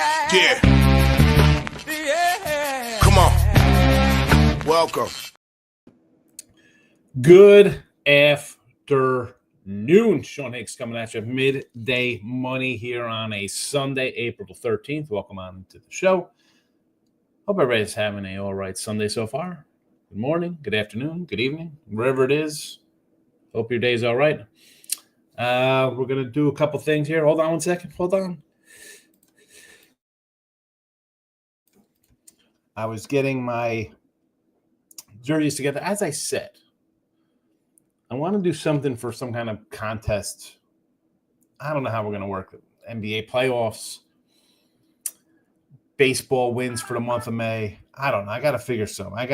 Yeah. Come on. Welcome. Good afternoon. Sean Higgs coming at you. Midday Money here on a Sunday, April 13th. Welcome on to the show. Hope everybody's having a all right Sunday so far. Good morning, good afternoon, good evening, wherever it is. Hope your day's all right. We're going to do a couple things here. Hold on one second. Hold on. I was getting my jerseys together. As I said, I want to do something for some kind of contest. I don't know how we're going to work it. NBA playoffs, baseball wins for the month of May. I don't know. I got to figure something. I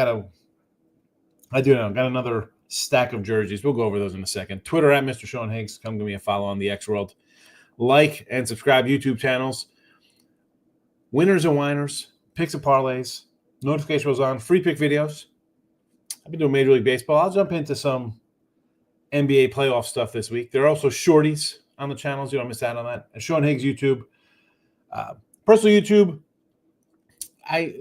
do know. Got another stack of jerseys. We'll go over those in a second. Twitter at Mr. Sean Higgs. Come give me a follow on the X World. Like and subscribe YouTube channels. Winners and Whiners. Picks and parlays. Notification was on. Free pick videos. I've been doing Major League Baseball. I'll jump into some NBA playoff stuff this week. There are also shorties on the channels. You don't miss out on that. And Sean Higgs YouTube. Personal YouTube.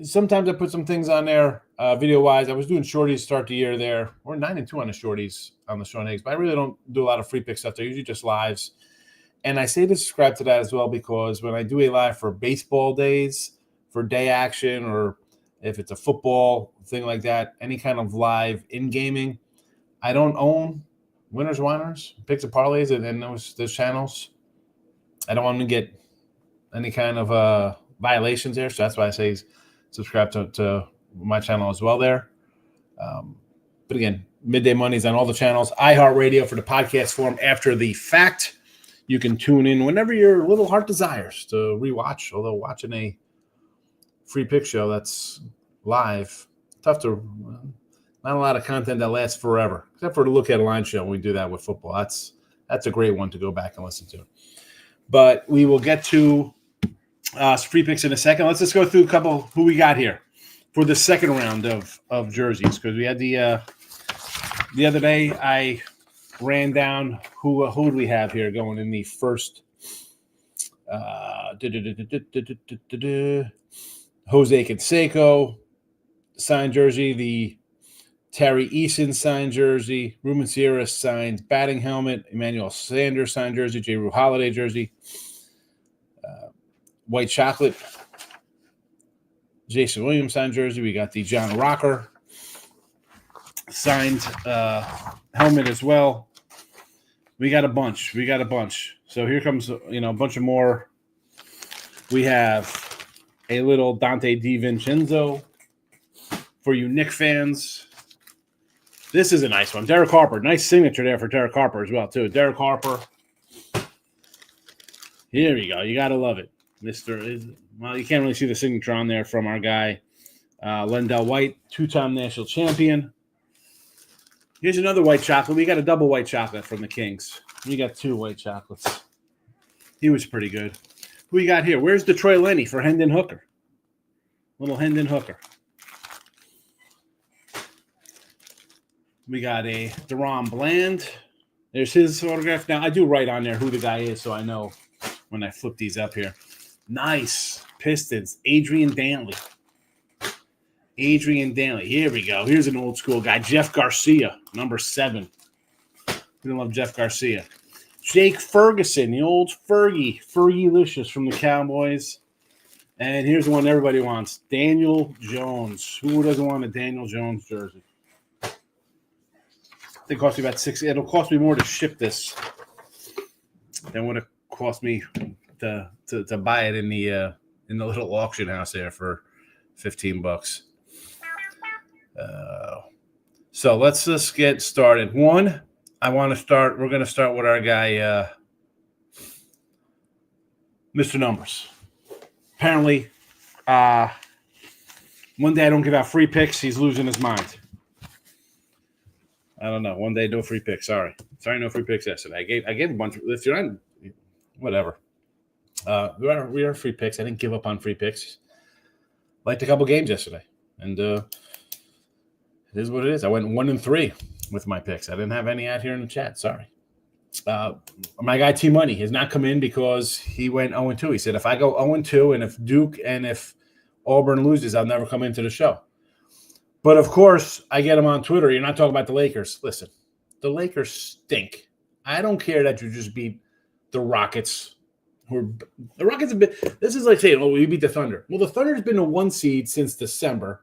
Sometimes I put some things on there video-wise. I was doing shorties start the year there. We're 9-2 on the shorties on the Sean Higgs, but I really don't do a lot of free pick stuff. They're usually just lives. And I say to subscribe to that as well because when I do a live for baseball days, for day action, or if it's a football thing like that, any kind of live in gaming, I don't own Winners, Whiners, Picks and Parlays, and those channels. I don't want them to get any kind of violations there, so that's why I say subscribe to my channel as well there. But again, Midday Money's on all the channels. iHeartRadio for the podcast form after the fact. You can tune in whenever your little heart desires to rewatch, although watching a free pick show that's live, not a lot of content that lasts forever, except for the Look at a Line show when we do that with football. That's a great one to go back and listen to. But we will get to free picks in a second. Let's just go through a couple who we got here for the second round of jerseys, because we had the other day I ran down who do we have here going in the first Jose Canseco signed jersey, the Terry Eason signed jersey, Ruben Sierra signed batting helmet, Emmanuel Sanders signed jersey, J. Rue Holiday jersey, white chocolate, Jason Williams signed jersey. We got the John Rocker signed helmet as well. We got a bunch. So here comes a bunch of more. We have a little Dante DiVincenzo for you Knick fans. This is a nice one. Derek Harper. Nice signature there for Derek Harper as well, too. Derek Harper. Here we go. You got to love it. You can't really see the signature on there from our guy, Lendell White, two-time national champion. Here's another white chocolate. We got a double white chocolate from the Kings. We got two white chocolates. He was pretty good. Who we got here? Where's Detroit Lenny for Hendon Hooker? Little Hendon Hooker. We got a Deron Bland. There's his autograph. Now, I do write on there who the guy is so I know when I flip these up here. Nice. Pistons. Adrian Dantley. Here we go. Here's an old school guy. Jeff Garcia, number 7. We love Jeff Garcia. Jake Ferguson, the old Fergie-licious from the Cowboys. And here's the one everybody wants. Daniel Jones. Who doesn't want a Daniel Jones jersey? It cost me about $6. It'll cost me more to ship this than would it cost me to buy it in the little auction house there for $15. So let's just get started. We're going to start with our guy, Mr. Numbers. Apparently, one day I don't give out free picks. He's losing his mind. I don't know. One day, no free picks. Sorry, no free picks yesterday. I gave a bunch of. If you're not, whatever. We are free picks. I didn't give up on free picks. Liked a couple games yesterday, and it is what it is. I went 1-3 with my picks. I didn't have any out here in the chat. Sorry. My guy T Money has not come in because he went 0-2. He said, if I go 0-2 and if Duke and if Auburn loses, I'll never come into the show. But, of course, I get him on Twitter. You're not talking about the Lakers. Listen, the Lakers stink. I don't care that you just beat the Rockets. The Rockets have been – this is like saying, oh, we beat the Thunder. Well, the Thunder's been a 1 seed since December.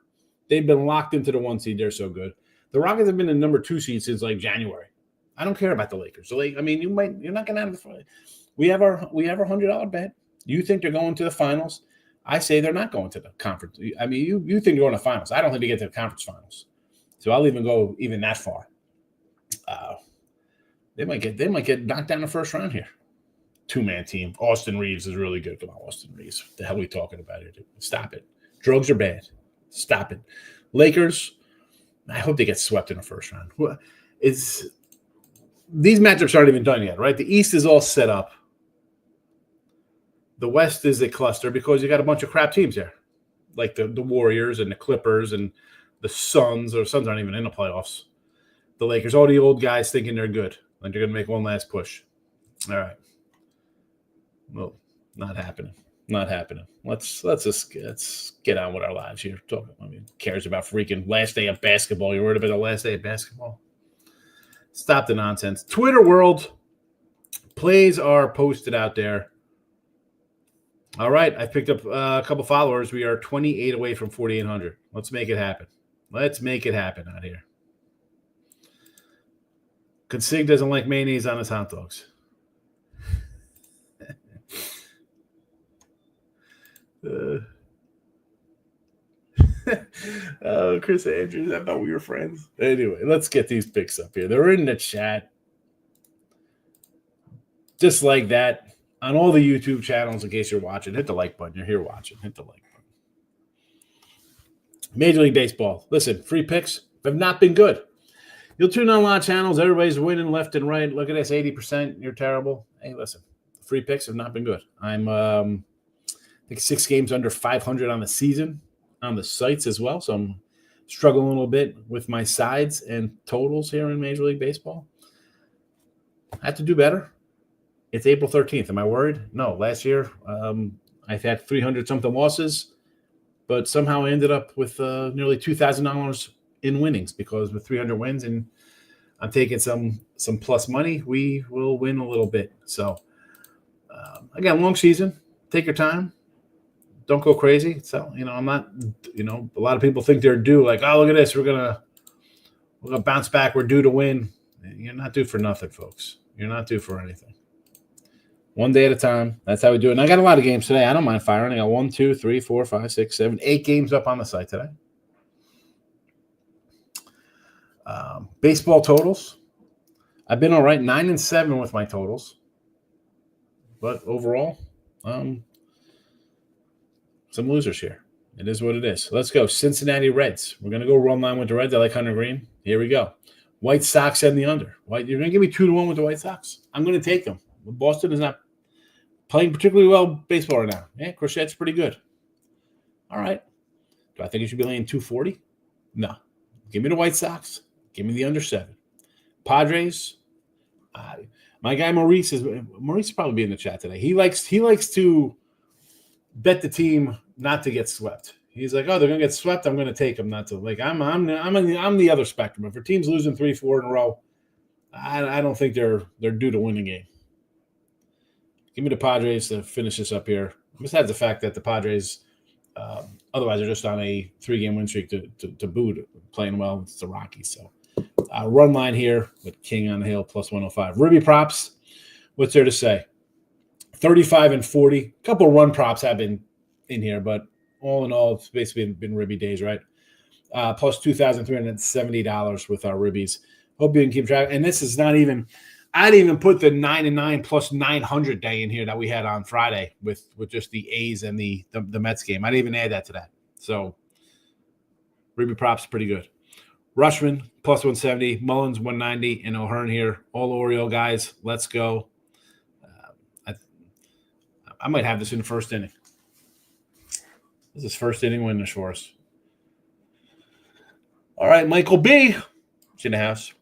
They've been locked into the 1 seed. They're so good. The Rockets have been the number 2 seed since, like, January. I don't care about the Lakers. So, I mean, you're not going to have the fight. We have our $100 bet. You think they're going to the finals? I say they're not going to the conference. I mean, you think they're going to finals. I don't think they get to the conference finals. So I'll even go that far. They might get knocked down the first round here. 2-man team. Austin Reeves is really good. Come on, Austin Reeves. What the hell are we talking about here, dude? Stop it. Drugs are bad. Stop it. Lakers, I hope they get swept in the first round. These matchups aren't even done yet, right? The East is all set up. The West is a cluster because you got a bunch of crap teams there, like the Warriors and the Clippers and the Suns. Or the Suns aren't even in the playoffs. The Lakers, all the old guys thinking they're good, like they're going to make one last push. All right. Well, not happening. Not happening. Let's get on with our lives here. Who cares about freaking last day of basketball? You worried about the last day of basketball? Stop the nonsense. Twitter world, plays are posted out there. All right, I picked up a couple followers. We are 28 away from 4,800. Let's make it happen. Let's make it happen out here. Consig doesn't like mayonnaise on his hot dogs. Oh, Chris Andrews, I thought we were friends. Anyway, let's get these picks up here. They're in the chat. Just like that. On all the YouTube channels, in case you're watching, hit the like button. You're here watching. Hit the like button. Major League Baseball. Listen, free picks have not been good. You'll tune on a lot of channels. Everybody's winning left and right. Look at this, 80%. You're terrible. Hey, listen, free picks have not been good. I'm, I think 6 games under 500 on the season on the sites as well. So I'm struggling a little bit with my sides and totals here in Major League Baseball. I have to do better. It's April 13th. Am I worried? No. Last year, I had 300-something losses, but somehow I ended up with nearly $2,000 in winnings because with 300 wins and I'm taking some plus money, we will win a little bit. So, again, long season. Take your time. Don't go crazy. So, I'm not, a lot of people think they're due. Like, oh, look at this. We're gonna bounce back. We're due to win. You're not due for nothing, folks. You're not due for anything. One day at a time. That's how we do it. And I got a lot of games today. I don't mind firing. I got 1, 2, 3, 4, 5, 6, 7, 8 games up on the site today. Baseball totals. I've been all right, 9-7 with my totals. But overall, some losers here. It is what it is. Let's go. Cincinnati Reds. We're going to go run line with the Reds. I like Hunter Green. Here we go. White Sox and the under. You're going to give me 2-1 with the White Sox? I'm going to take them. Boston is not playing particularly well baseball right now. Yeah, Crochet's pretty good. All right. Do I think it should be laying 240? No. Give me the White Sox. Give me the under 7. Padres. My guy Maurice will probably be in the chat today. He likes to bet the team not to get swept. He's like, oh, they're gonna get swept. I'm gonna take them not to. Like I'm the other spectrum. If a team's losing 3-4 in a row, I don't think they're due to win a game. Give me the Padres to finish this up here. Besides the fact that the Padres, otherwise, are just on a 3-game win streak to boot, playing well. It's the Rockies. So, run line here with King on the hill plus 105. Ribby props. What's there to say? 35 and 40. A couple run props have been in here, but all in all, it's basically been Ribby days, right? Plus $2,370 with our Ribbies. Hope you can keep track. And this is not even. I didn't even put the 9-9 plus 900 day in here that we had on Friday with just the A's and the Mets game. I didn't even add that to that. So, Ribby props pretty good. Rushman plus 170, Mullins 190, and O'Hearn here. All Oriole guys. Let's go. I might have this in the first inning. This is first inning winners for us. All right, Michael B. It's in the house.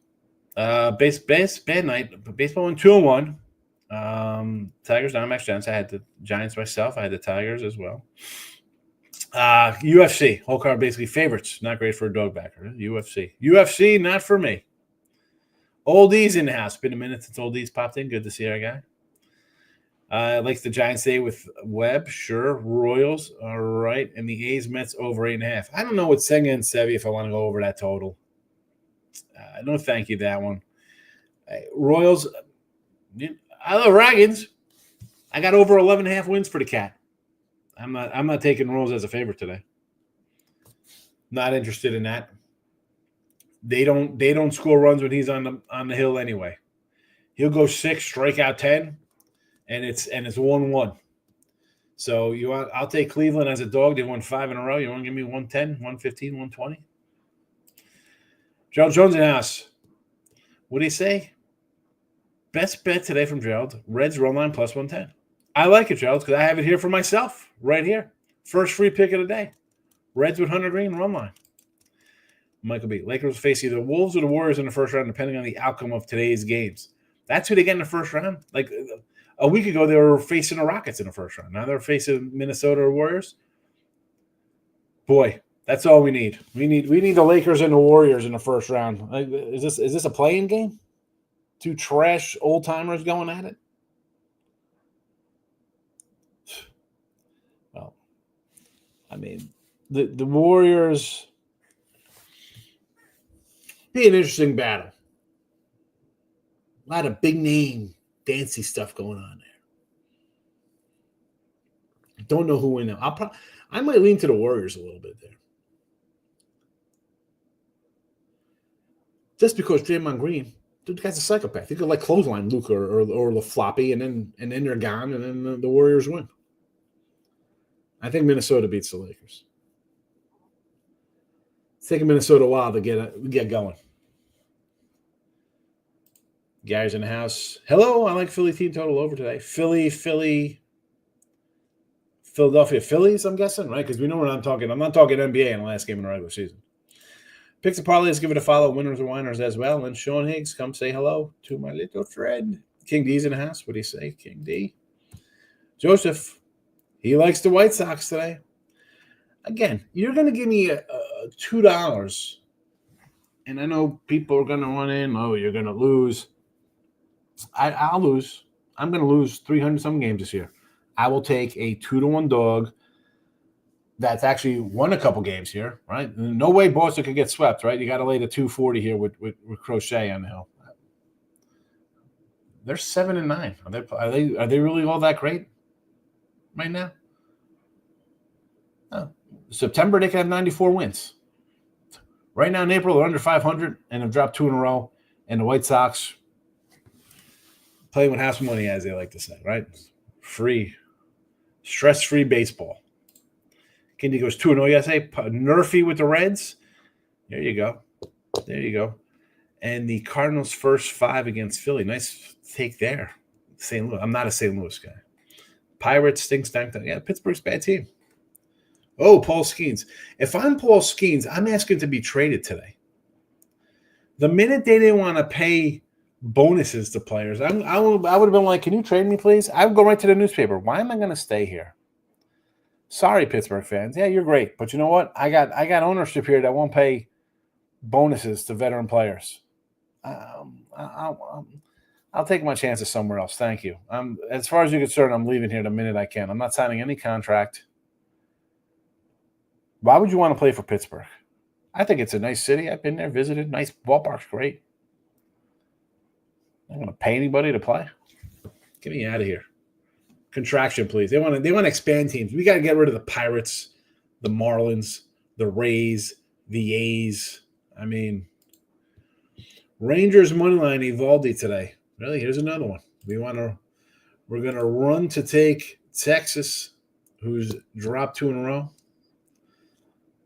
Bad night. Baseball went 2-1. Tigers, Diamondbacks, Giants. I had the Giants myself. I had the Tigers as well. UFC, whole card basically favorites. Not great for a dog backer. UFC, not for me. Oldies in the house. Been a minute since Oldies popped in. Good to see our guy. Likes the Giants day with Webb. Sure. Royals. All right. And the A's Mets over 8.5. I don't know what Senga and Sevy if I want to go over that total. No, thank you, that one. Royals. I love Dragons. I got over 11.5 wins for the Cat. I'm not taking Royals as a favorite today. Not interested in that. They don't score runs when he's on the hill anyway. He'll go 6, strike out 10, and it's 1-1. So I'll take Cleveland as a dog. They won 5 in a row. You want to give me 110, 115, 120? Gerald Jones in the house. What do you say? Best bet today from Gerald. Reds run line plus 110. I like it, Gerald, because I have it here for myself right here. First free pick of the day. Reds with Hunter Green run line. Michael B. Lakers face either Wolves or the Warriors in the first round, depending on the outcome of today's games. That's who they get in the first round. Like a week ago, they were facing the Rockets in the first round. Now they're facing Minnesota or Warriors. Boy, that's all we need. We need the Lakers and the Warriors in the first round. Like, is this a playing game? Two trash old timers going at it. Well, I mean, the Warriors be an interesting battle. A lot of big name, fancy stuff going on there. Don't know who win now. I might lean to the Warriors a little bit there. Just because Draymond Green, dude, the guy's a psychopath. He could like clothesline Luka or LaFloppy, and then they're gone, and then the Warriors win. I think Minnesota beats the Lakers. It's taking Minnesota a while to get going. Gary's in the house. Hello, I like Philly team total over today. Philadelphia Phillies, I'm guessing, right? Because we know what I'm talking. I'm not talking NBA in the last game in the regular season. Picks and parlays, give it a follow. Winners and Whiners as well. And Sean Higgs, come say hello to my little friend. King D's in the house. What do you say, King D? Joseph, he likes the White Sox today. Again, you're going to give me a $2, and I know people are going to run in. Oh, you're going to lose. I'll lose. I'm going to lose 300-some games this year. I will take a 2-1 dog that's actually won a couple games here, right? No way Boston could get swept, right? You got to lay the 240 here with Crochet on the hill. They're 7-9. Are they really all that great right now? No. September, they can have 94 wins. Right now in April, they're under 500 and have dropped 2 in a row. And the White Sox playing with half money, as they like to say, right? Free, stress-free baseball. Kindy goes 2-0 yesterday. Nerfy with the Reds. There you go. And the Cardinals' first 5 against Philly. Nice take there. St. Louis. I'm not a St. Louis guy. Pirates, stank. Yeah, Pittsburgh's bad team. Oh, Paul Skeens. If I'm Paul Skeens, I'm asking to be traded today. The minute they didn't want to pay bonuses to players, I would have been like, can you trade me, please? I would go right to the newspaper. Why am I going to stay here? Sorry, Pittsburgh fans. Yeah, you're great. But you know what? I got ownership here that won't pay bonuses to veteran players. I'll take my chances somewhere else. Thank you. As far as you're concerned, I'm leaving here the minute I can. I'm not signing any contract. Why would you want to play for Pittsburgh? I think it's a nice city. I've been there, visited. Nice ballpark's great. I'm not going to pay anybody to play. Get me out of here. Contraction, please. They want to expand teams. We got to get rid of the Pirates, the Marlins, the Rays, the A's. I mean, Rangers moneyline Evaldi today. Really, here's another one. We're going to run to take Texas, who's dropped 2 in a row,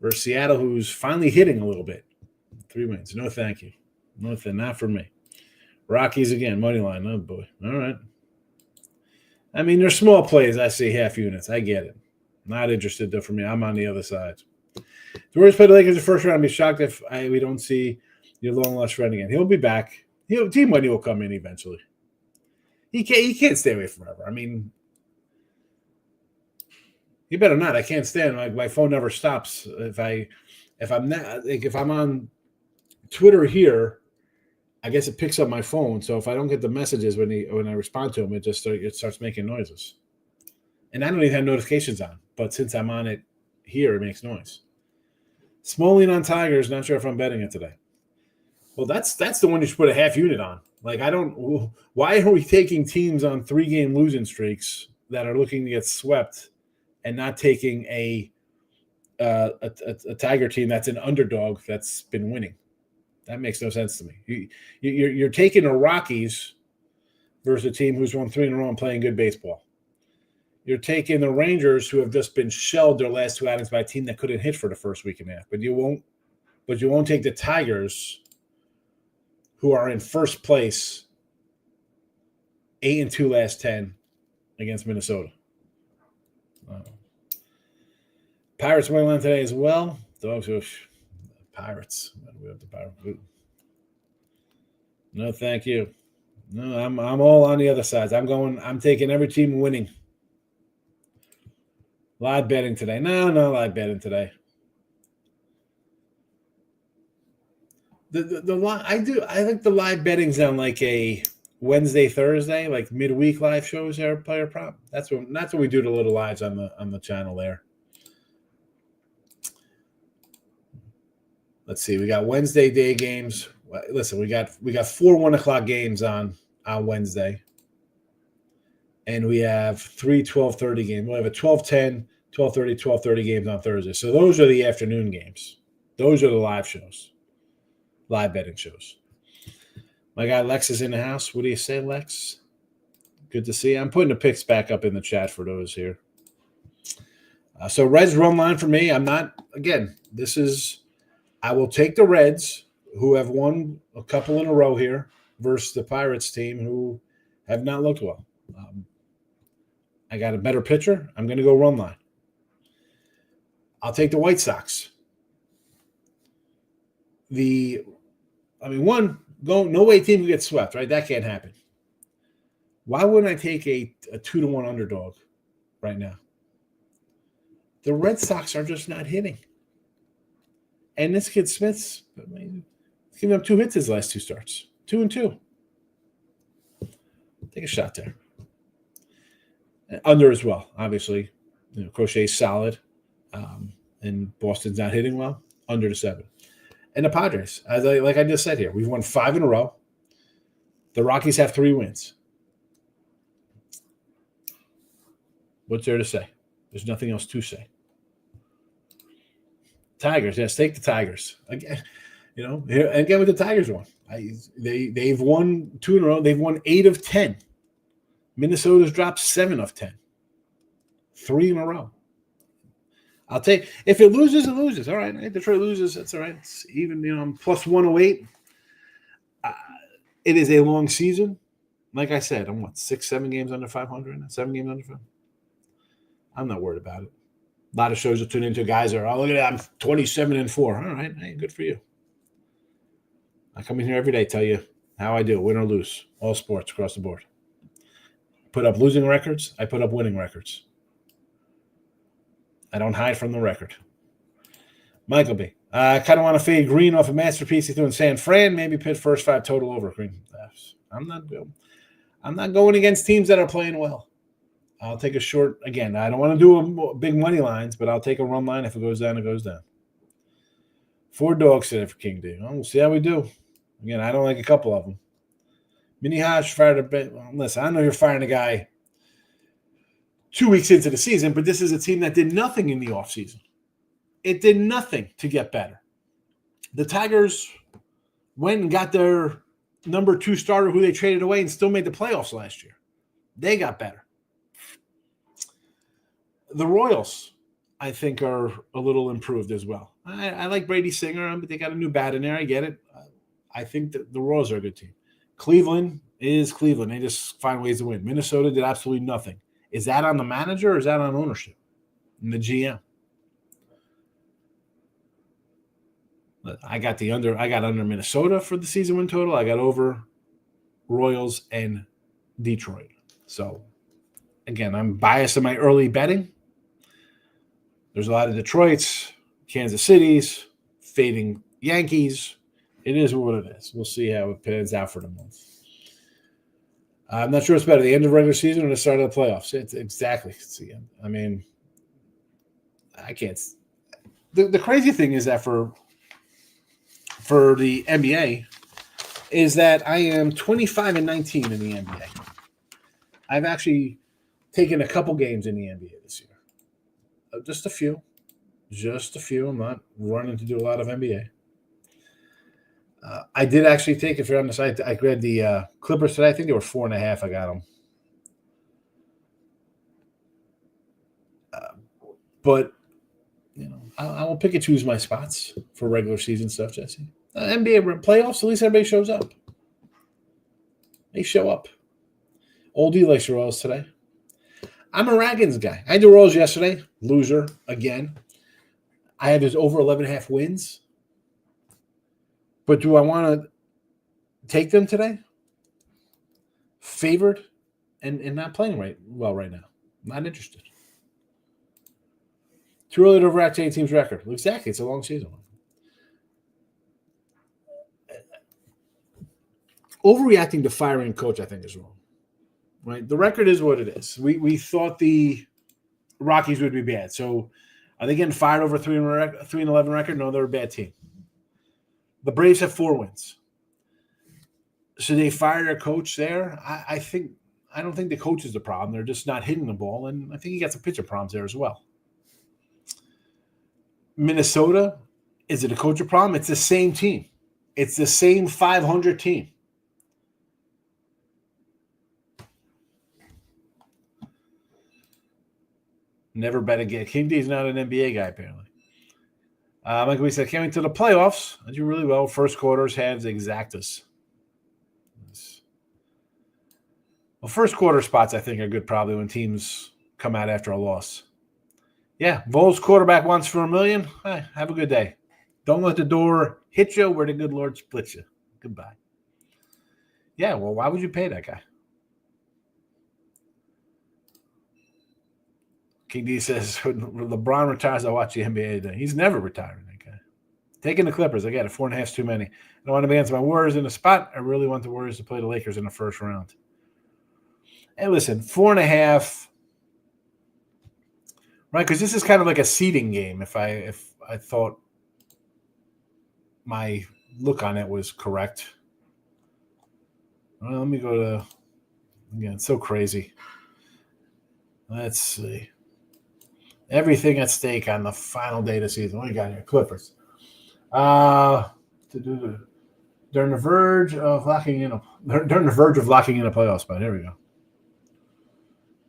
versus Seattle, who's finally hitting a little bit. 3 wins. No, thank you. Nothing, not for me. Rockies again, money line. Oh, boy. All right. I mean, they're small plays. I see half units. I get it. Not interested, though, for me. I'm on the other side. The Warriors play the Lakers in the first round. I'd be shocked if we don't see your long-lost friend again. He'll be back. Team money will come in eventually. He can't stay away forever. I mean, he better not. I can't stand my phone never stops. If I'm on Twitter here, I guess it picks up my phone. So if I don't get the messages when I respond to him, it starts making noises. And I don't even have notifications on, but since I'm on it here, it makes noise. Smalling on Tigers. Not sure if I'm betting it today. Well, that's the one you should put a half unit on. Like, why are we taking teams on 3-game losing streaks that are looking to get swept and not taking a Tiger team that's an underdog that's been winning? That makes no sense to me. You're taking the Rockies versus a team who's won 3 in a row and playing good baseball. You're taking the Rangers, who have just been shelled their last 2 outings by a team that couldn't hit for the first week and a half. But you won't take the Tigers, who are in first place, 8-2 last 10 against Minnesota. Pirates money line today as well. Dogs, Pirates. We have the Pirates. No, thank you. No, I'm all on the other sides. I'm taking every team winning. Live betting today. No live betting today. I think the live betting's on like a Wednesday, Thursday, like midweek live shows there, player prop. That's what we do the little lives on the channel there. Let's see. We got Wednesday day games. Listen, we got 4 1:00 games on Wednesday. And we have 3 12:30 games. We'll have a 12:10, 12:30, 12:30 games on Thursday. So those are the afternoon games. Those are the live shows. Live betting shows. My guy Lex is in the house. What do you say, Lex? Good to see you. I'm putting the picks back up in the chat for those here. So Reds run line for me. I'm not, again, I will take the Reds, who have won a couple in a row here, versus the Pirates team, who have not looked well. I got a better pitcher. I'm going to go run line. I'll take the White Sox. No way team can get swept, right? That can't happen. Why wouldn't I take a 2-1 underdog right now? The Red Sox are just not hitting. And this kid Smith's giving up 2 hits his last 2 starts. 2-2. Take a shot there. Under as well, obviously. Crochet's solid. And Boston's not hitting well. Under the 7. And the Padres, like I just said here, we've won 5 in a row. The Rockies have 3 wins. What's there to say? There's nothing else to say. Tigers, yes, take the Tigers. Again, again with the Tigers one. They've won 2 in a row. They've won 8 of 10. Minnesota's dropped 7 of 10. 3 in a row. I'll take – if it loses, it loses. All right. Detroit loses. That's all right. It's even, I'm plus 108. It is a long season. Like I said, I'm 6-7 games under 500? 7 games under 500? I'm not worried about it. A lot of shows will tune into guys are, look at that, I'm 27-4. All right. Hey, good for you. I come in here every day, tell you how I do, win or lose, all sports across the board. Put up losing records. I put up winning records. I don't hide from the record. Michael B. I kind of want to fade Green off a masterpiece he threw in San Fran. Maybe pit first 5 total over Green. I'm not going against teams that are playing well. I'll take a short. Again, I don't want to do a big money lines, but I'll take a run line. If it goes down, it goes down. 4 dogs today for King D. We'll see how we do. Again, I don't like a couple of them. Mini Hodge fired a bit. Well, listen, I know you're firing a guy 2 weeks into the season, but this is a team that did nothing in the offseason. It did nothing to get better. The Tigers went and got their number 2 starter who they traded away and still made the playoffs last year. They got better. The Royals, I think, are a little improved as well. I like Brady Singer, but they got a new bat in there. I get it. I think that the Royals are a good team. Cleveland is Cleveland. They just find ways to win. Minnesota did absolutely nothing. Is that on the manager or is that on ownership and the GM? I got under Minnesota for the season win total. I got over Royals, and Detroit. So, again, I'm biased in my early betting. There's a lot of Detroits, Kansas Cities, fading Yankees. It is what it is. We'll see how it pans out for the month. I'm not sure it's better, the end of regular season or the start of the playoffs. It's exactly. It's the end. I mean, I can't. The crazy thing is that for the NBA is that I am 25-19 in the NBA. I've actually taken a couple games in the NBA this year. Just a few. I'm not running to do a lot of NBA. I did actually take, if you're on the site, I read the Clippers today. I think they were 4.5. I got them. But, I will pick and choose my spots for regular season stuff, Jesse. NBA playoffs, at least everybody shows up. They show up. Oldie likes the Royals today. I'm a Raggins guy. I did Royals yesterday. Loser again. I have his over 11.5 wins. But do I want to take them today? Favored and not playing well right now. Not interested. Too early to overreact to any team's record. Exactly. It's a long season. Overreacting to firing a coach, I think, is wrong. Right? The record is what it is. We thought the Rockies would be bad. So are they getting fired over 3-11 record? No, they're a bad team. The Braves have 4 wins. Should they fire a coach there? I don't think the coach is the problem. They're just not hitting the ball, and I think he got some pitcher problems there as well. Minnesota, is it a coach problem? It's the same team. It's the same 500 team. Never bet again. King D's not an NBA guy, apparently. Like we said, coming to the playoffs, I do really well. First quarters had exactas. Well, first quarter spots, I think, are good probably when teams come out after a loss. Yeah, Vols quarterback wants for $1 million. Hey, have a good day. Don't let the door hit you where the good Lord splits you. Goodbye. Yeah, well, why would you pay that guy? King D says, when LeBron retires, I'll watch the NBA today. He's never retiring, that guy. Taking the Clippers. I got it. 4.5 is too many. I don't want to be against my Warriors in the spot. I really want the Warriors to play the Lakers in the first round. And listen, 4.5, right? Because this is kind of like a seeding game. If I thought my look on it was correct. Well, let me go to again. It's so crazy. Let's see. Everything at stake on the final day of the season. What do you got here? Clippers. They're on the verge of locking in a playoff spot. Here we go.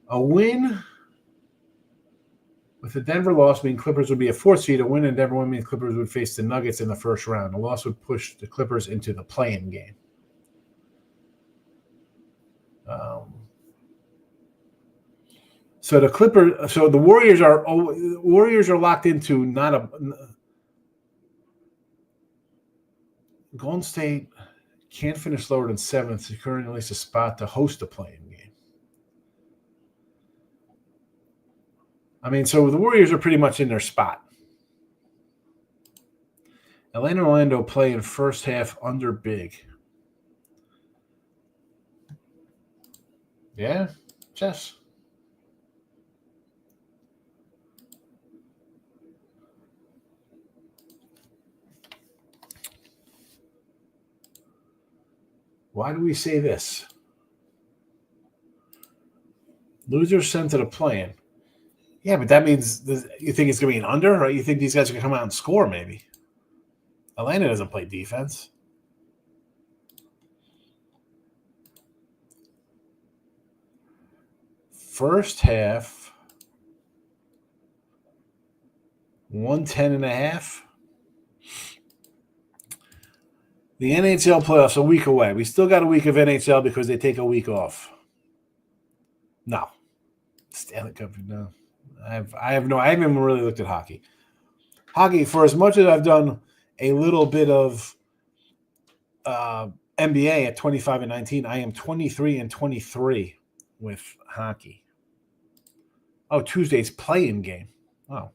A win with the Denver loss means Clippers would be a 4th seed. A win in Denver would mean Clippers would face the Nuggets in the first round. A loss would push the Clippers into the play-in game. So the Warriors are locked into not a Golden State can't finish lower than 7th, securing at least a spot to host a play-in game. I mean, so the Warriors are pretty much in their spot. Atlanta and Orlando play in first half under big. Yeah, Jess. Why do we say this? Losers sent to the play-in. Yeah, but that means you think it's going to be an under, right? You think these guys are going to come out and score, maybe? Atlanta doesn't play defense. First half, 110.5. The NHL playoffs a week away. We still got a week of NHL because they take a week off. No. Stanley Cup, no. I haven't even really looked at hockey. Hockey, for as much as I've done a little bit of NBA at 25-19. I am 23-23 with hockey. Oh, Tuesday's play-in game. Oh.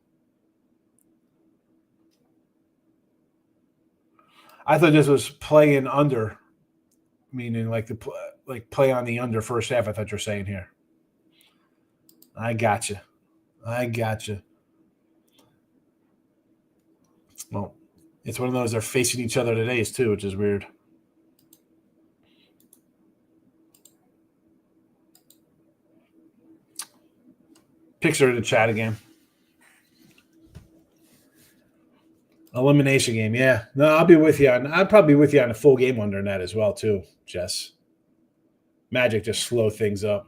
I thought this was play-in under, meaning like play on the under first half. I thought you were saying here. I gotcha. Well, it's one of those they're facing each other today too, which is weird. Picks are in the chat again. Elimination game, yeah. No, I'll be with you I'll probably be with you on the full game under that as well, too, Jess. Magic just slow things up.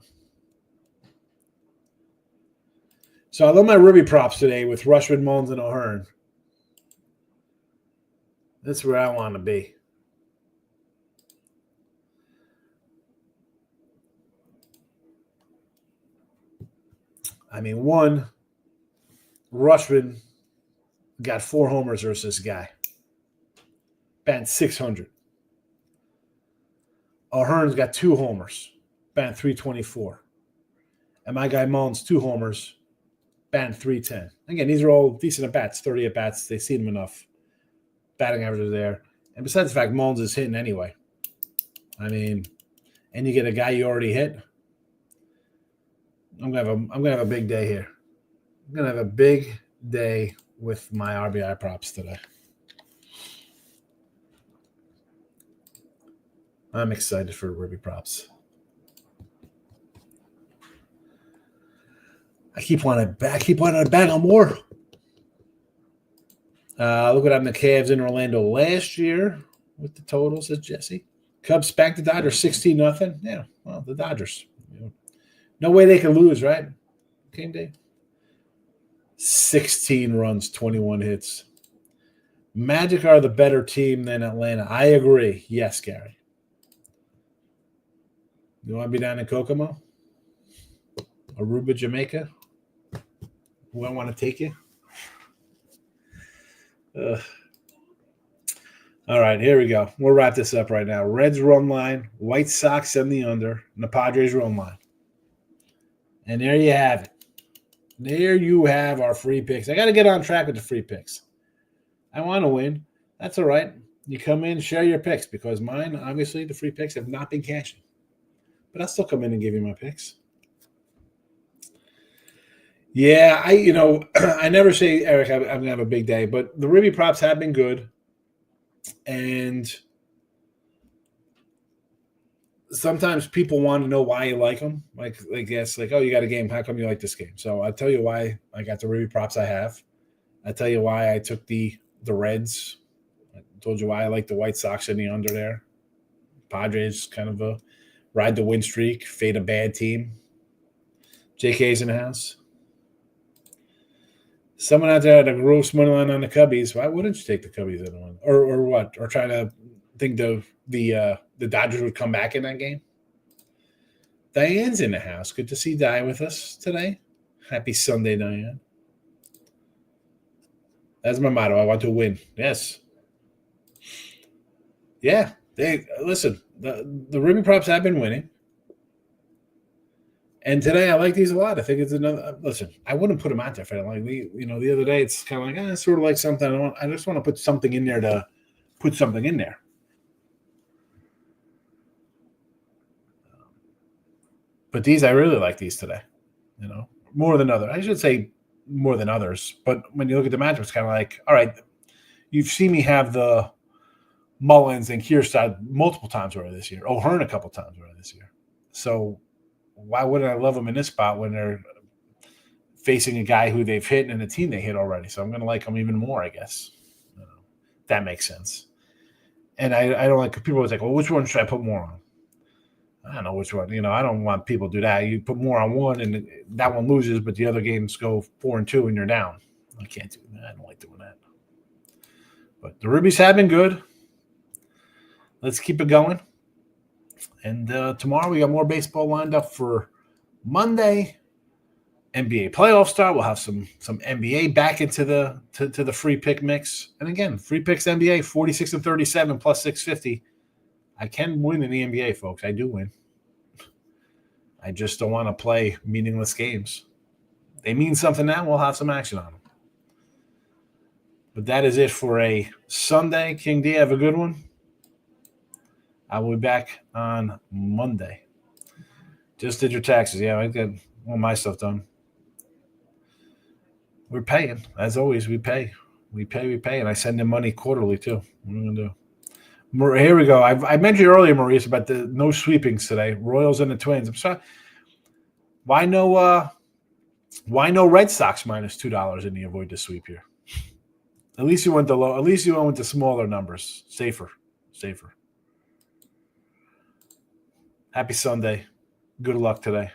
So I love my Ruby props today with Rushman, Mullins, and O'Hearn. That's where I want to be. I mean, one, Rushman got 4 homers versus this guy. Batting 600. O'Hearn's got 2 homers. Batting 324. And my guy Mullins, 2 homers. Batting 310. Again, these are all decent at-bats, 30 at-bats. They see them enough. Batting average is there. And besides the fact Mullins is hitting anyway. I mean, and you get a guy you already hit. I'm gonna have a big day here. I'm gonna have a big day with my RBI props today. I'm excited for Ruby props. I keep wanting to bang on more. Look what happened to the Cavs in Orlando last year with the totals, says Jesse. Cubs spanked the Dodgers 16-0. Yeah, well, the Dodgers. No way they can lose, right? Game day. 16 runs, 21 hits. Magic are the better team than Atlanta. I agree. Yes, Gary. You want to be down in Kokomo? Aruba, Jamaica? Who I want to take you? All right, here we go. We'll wrap this up right now. Reds run line, White Sox and the under, and the Padres run line. And there you have it. There you have our free picks. I got to get on track with the free picks. I want to win. That's all right. You come in, share your picks, because mine, obviously, the free picks have not been cashing. But I'll still come in and give you my picks. Yeah, I never say, Eric, I'm going to have a big day, but the Ruby props have been good. And sometimes people want to know why you like them. Like yes, like, oh, you got a game. How come you like this game? So I'll tell you why I got the Ruby props I have. I'll tell you why I took the Reds. I told you why I like the White Sox in the under there. Padres kind of a ride the win streak, fade a bad team. JK's in the house. Someone out there had a gross money line on the Cubbies. Why wouldn't you take the Cubbies in one? Or what? Or try to think the Dodgers would come back in that game? Diane's in the house. Good to see Di with us today. Happy Sunday, Diane. That's my motto. I want to win. Yes. Yeah. Listen, the Ruby props have been winning. And today I like these a lot. I think it's another. Listen, I wouldn't put them out there if I don't like the. The other day it's kind of like it's sort of like something. I just want to put something in there to put something in there. But these I really like these today. More than others. I should say more than others. But when you look at the matchup, it's kind of like, all right, you've seen me have the Mullins and Kierstad multiple times already this year. O'Hearn a couple times already this year. So why wouldn't I love them in this spot when they're facing a guy who they've hit and a team they hit already? So I'm going to like them even more, I guess. That makes sense. And I don't like people always like, well, which one should I put more on? I don't know which one. I don't want people to do that. You put more on one and that one loses, but the other games go 4-2 and you're down. I can't do that. I don't like doing that. But the Rubies have been good. Let's keep it going. And tomorrow we got more baseball lined up for Monday. NBA playoff start. We'll have some NBA back into the free pick mix. And again, free picks NBA 46-37 plus 650. I can win in the NBA, folks. I do win. I just don't want to play meaningless games. They mean something now, we'll have some action on them. But that is it for a Sunday. King D, have a good one. I will be back on Monday. Just did your taxes. Yeah, I got all my stuff done. We're paying. As always, we pay. We pay. And I send them money quarterly, too. What are we going to do? Here we go. I mentioned earlier, Maurice, about the no sweepings today. Royals and the Twins. I'm sorry. Why no Red Sox minus $2 in the avoid the sweep here? At least you went the low. At least you went with the smaller numbers. Safer. Happy Sunday. Good luck today.